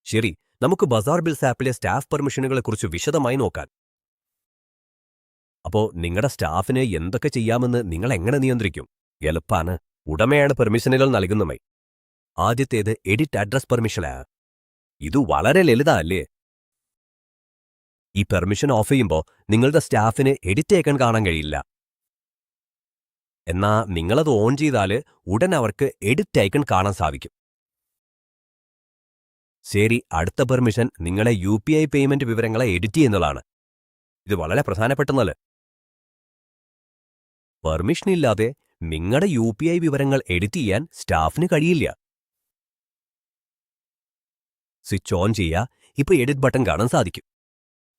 ശരി, നമുക്ക് Bazar bills ആപ്പിലെ staff പെർമിഷനുകളെക്കുറിച്ച് വിശദമായി നോക്കാം. അപ്പോ നിങ്ങളുടെ സ്റ്റാഫിന് എന്തൊക്കെ ചെയ്യാമെന്ന് നിങ്ങൾ എങ്ങനെ നിയന്ത്രിക്കും? എളുപ്പാണ്. ഉടമയാണ് പെർമിഷനുകൾ നൽകുന്നതുമായി. ആദ്യത്തേത് എഡിറ്റ് അഡ്രസ് പെർമിഷനാണ്. ഇത് വളരെ ലളിതമല്ലേ? ഈ പെർമിഷൻ ഓഫ് ചെയ്യുമ്പോൾ നിങ്ങളുടെ സ്റ്റാഫിന് എഡിറ്റ് ഐക്കൺ കാണാൻ കഴിയില്ല. എന്നാ നിങ്ങളത് ഓൺ ചെയ്താൽ ഉടൻ അവർക്ക് എഡിറ്റ് ഐക്കൺ കാണാൻ സാധിക്കും. ശരി, അടുത്ത പെർമിഷൻ നിങ്ങളെ UPI പേയ്മെന്റ് വിവരങ്ങളെ എഡിറ്റ് ചെയ്യുന്നതാണ്. ഇത് വളരെ പ്രധാനപ്പെട്ടതല്ലേ? പെർമിഷൻ ഇല്ലാതെ നിങ്ങളുടെ UPI വിവരങ്ങൾ എഡിറ്റ് ചെയ്യാൻ സ്റ്റാഫിന് കഴിയില്ല. സ്വിച്ച് ഓൺ ചെയ്യുക. ഇപ്പോൾ എഡിറ്റ് ബട്ടൺ കാണാൻ സാധിക്കും.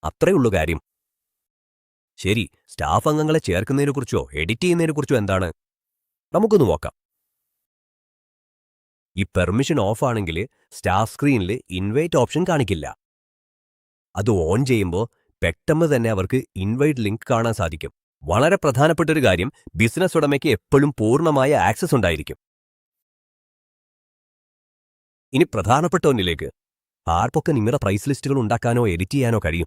അത്രയുള്ളൂ കാര്യം. ശരി, സ്റ്റാഫ് അംഗങ്ങളെ ചേർക്കുന്നതിനെക്കുറിച്ചോ എഡിറ്റ് ചെയ്യുന്നതിനെക്കുറിച്ചോ എന്താണ്? നമുക്കൊന്ന് നോക്കാം. ഈ പെർമിഷൻ ഓഫ് ആണെങ്കിൽ സ്റ്റാഫ് സ്ക്രീനിൽ ഇൻവൈറ്റ് ഓപ്ഷൻ കാണിക്കില്ല. അത് ഓൺ ചെയ്യുമ്പോൾ പെട്ടെന്ന് തന്നെ അവർക്ക് ഇൻവൈറ്റ് ലിങ്ക് കാണാൻ സാധിക്കും. വളരെ പ്രധാനപ്പെട്ടൊരു കാര്യം, ബിസിനസ് ഉടമയ്ക്ക് എപ്പോഴും പൂർണ്ണമായ ആക്സസ് ഉണ്ടായിരിക്കും. ഇനി പ്രധാനപ്പെട്ട ഒന്നിലേക്ക്, ആർക്കൊക്കെ നിങ്ങളുടെ പ്രൈസ് ലിസ്റ്റുകൾ ഉണ്ടാക്കാനോ എഡിറ്റ് ചെയ്യാനോ കഴിയും?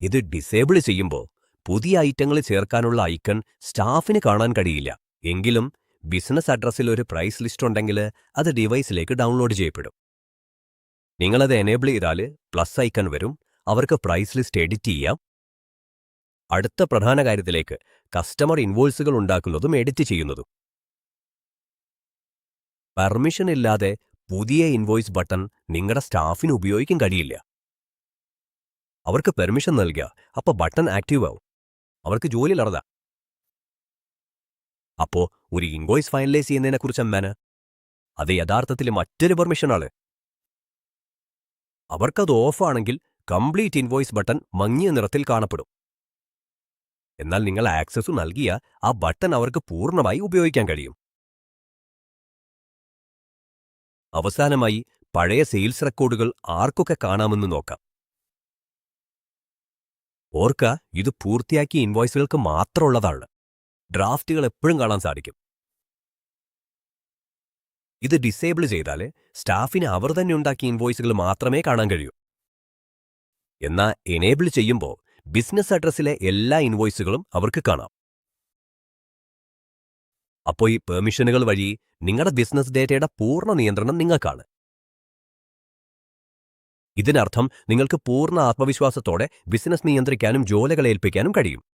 ഇത് ഡിസേബിൾ ചെയ്യുമ്പോൾ പുതിയ ഐറ്റങ്ങൾ ചേർക്കാനുള്ള ഐക്കൺ സ്റ്റാഫിന് കാണാൻ കഴിയില്ല. എങ്കിലും ബിസിനസ് അഡ്രസ്സിൽ ഒരു പ്രൈസ് ലിസ്റ്റ് ഉണ്ടെങ്കിൽ അത് ഡിവൈസിലേക്ക് ഡൗൺലോഡ് ചെയ്യപ്പെടും. നിങ്ങളത് എനേബിൾ ചെയ്താൽ പ്ലസ് ഐക്കൺ വരും. അവർക്ക് പ്രൈസ് ലിസ്റ്റ് എഡിറ്റ് ചെയ്യാം. അടുത്ത പ്രധാന കാര്യത്തിലേക്ക്, കസ്റ്റമർ ഇൻവോയ്സുകൾ ഉണ്ടാക്കുന്നതും എഡിറ്റ് ചെയ്യുന്നതും. പെർമിഷൻ ഇല്ലാതെ പുതിയ ഇൻവോയ്സ് ബട്ടൺ നിങ്ങളുടെ സ്റ്റാഫിന് ഉപയോഗിക്കാൻ കഴിയില്ല. അവർക്ക് പെർമിഷൻ നൽകുക, അപ്പോൾ ബട്ടൺ ആക്റ്റീവ് ആവും. അവർക്ക് ജോലി നടത്താം. അപ്പോൾ ഒരു ഇൻവോയ്സ് ഫൈനലൈസ് ചെയ്യുന്നതിനെക്കുറിച്ച് എന്താണ്? അത് യഥാർത്ഥത്തിൽ മറ്റൊരു പെർമിഷനാണ്. അവർക്കത് ഓഫാണെങ്കിൽ കംപ്ലീറ്റ് ഇൻവോയ്സ് ബട്ടൺ മങ്ങിയ നിറത്തിൽ കാണപ്പെടും. എന്നാൽ നിങ്ങൾ ആക്സസ് നൽകിയ ആ ബട്ടൺ അവർക്ക് പൂർണ്ണമായി ഉപയോഗിക്കാൻ കഴിയും. അവസാനമായി, പഴയ സെയിൽസ് റെക്കോർഡുകൾ ആർക്കൊക്കെ കാണാമെന്ന് നോക്കാം. ഓർക്ക, ഇത് പൂർത്തിയാക്കിയ ഇൻവോയ്സുകൾക്ക് മാത്രമുള്ളതാണ്. ഡ്രാഫ്റ്റുകൾ എപ്പോഴും കാണാൻ സാധിക്കും. ഇത് ഡിസേബിൾ ചെയ്താൽ സ്റ്റാഫിന് അവർ തന്നെ ഉണ്ടാക്കിയ ഇൻവോയ്സുകൾ മാത്രമേ കാണാൻ കഴിയൂ. എന്നാൽ എനേബിൾ ചെയ്യുമ്പോൾ ബിസിനസ് അഡ്രസ്സിലെ എല്ലാ ഇൻവോയ്സുകളും അവർക്ക് കാണാം. അപ്പോൾ ഈ പെർമിഷനുകൾ വഴി നിങ്ങളുടെ ബിസിനസ് ഡേറ്റയുടെ പൂർണ്ണ നിയന്ത്രണം നിങ്ങൾക്കാണ്. ഇതിനർത്ഥം നിങ്ങൾക്ക് പൂർണ്ണ ആത്മവിശ്വാസത്തോടെ ബിസിനസ് നിയന്ത്രിക്കാനും ജോലികൾ ഏൽപ്പിക്കാനും കഴിയും.